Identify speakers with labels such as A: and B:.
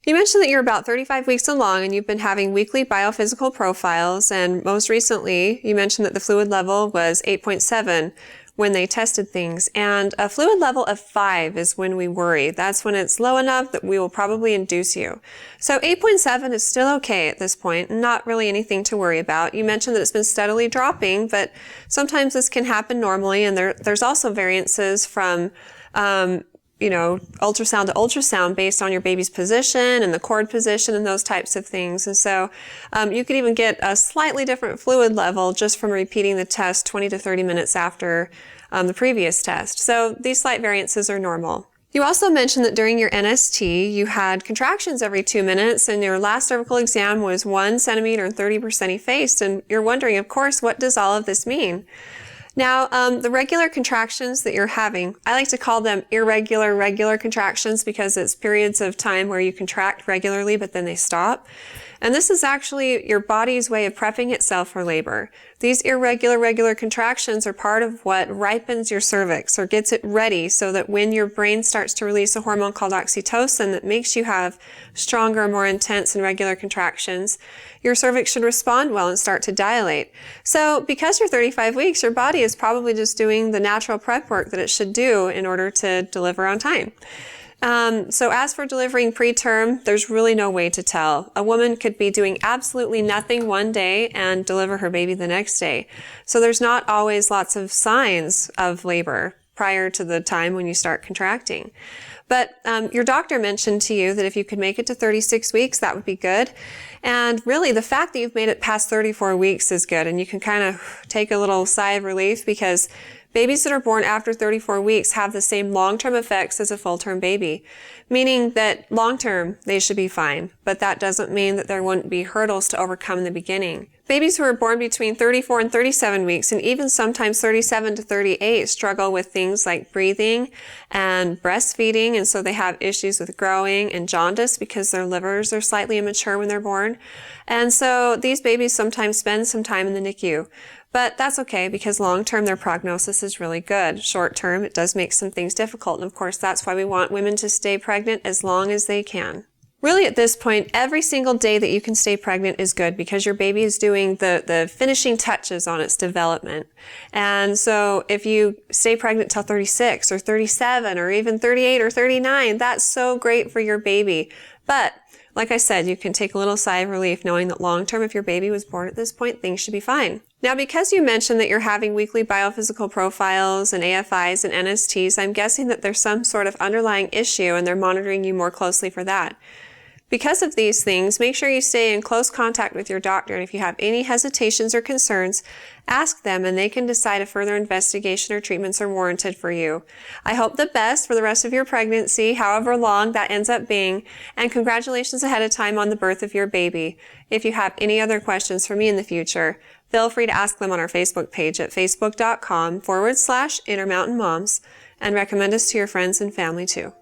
A: You mentioned that you're about 35 weeks along and you've been having weekly biophysical profiles, and most recently you mentioned that the fluid level was 8.7 when they tested things, and a fluid level of 5 is when we worry. That's when it's low enough that we will probably induce you. So 8.7 is still okay at this point, not really anything to worry about. You mentioned that it's been steadily dropping, but sometimes this can happen normally, and there's also variances from ultrasound to ultrasound based on your baby's position and the cord position and those types of things. And so you could even get a slightly different fluid level just from repeating the test 20 to 30 minutes after the previous test. So these slight variances are normal. You also mentioned that during your NST, you had contractions every 2 minutes, and your last cervical exam was 1 centimeter and 30% effaced. And you're wondering, of course, what does all of this mean? Now, the regular contractions that you're having, I like to call them irregular, regular contractions because it's periods of time where you contract regularly, but then they stop. And this is actually your body's way of prepping itself for labor. These irregular, regular contractions are part of what ripens your cervix or gets it ready so that when your brain starts to release a hormone called oxytocin that makes you have stronger, more intense and regular contractions, your cervix should respond well and start to dilate. So because you're 35 weeks, your body is probably just doing the natural prep work that it should do in order to deliver on time. So as for delivering preterm, there's really no way to tell. A woman could be doing absolutely nothing one day and deliver her baby the next day. So there's not always lots of signs of labor prior to the time when you start contracting. But your doctor mentioned to you that if you could make it to 36 weeks, that would be good. And really, the fact that you've made it past 34 weeks is good. And you can kind of take a little sigh of relief because babies that are born after 34 weeks have the same long-term effects as a full-term baby, meaning that long-term they should be fine, but that doesn't mean that there wouldn't be hurdles to overcome in the beginning. Babies who are born between 34 and 37 weeks, and even sometimes 37 to 38, struggle with things like breathing and breastfeeding, and so they have issues with growing and jaundice because their livers are slightly immature when they're born. And so these babies sometimes spend some time in the NICU. But that's okay because long-term their prognosis is really good. Short-term it does make some things difficult, and of course that's why we want women to stay pregnant as long as they can. Really at this point, every single day that you can stay pregnant is good because your baby is doing the finishing touches on its development. And so if you stay pregnant till 36 or 37 or even 38 or 39, that's so great for your baby. But like I said, you can take a little sigh of relief knowing that long-term, if your baby was born at this point, things should be fine. Now, because you mentioned that you're having weekly biophysical profiles and AFIs and NSTs, I'm guessing that there's some sort of underlying issue and they're monitoring you more closely for that. Because of these things, make sure you stay in close contact with your doctor, and if you have any hesitations or concerns, ask them and they can decide if further investigation or treatments are warranted for you. I hope the best for the rest of your pregnancy, however long that ends up being, and congratulations ahead of time on the birth of your baby. If you have any other questions for me in the future, feel free to ask them on our Facebook page at facebook.com/Intermountain Moms, and recommend us to your friends and family too.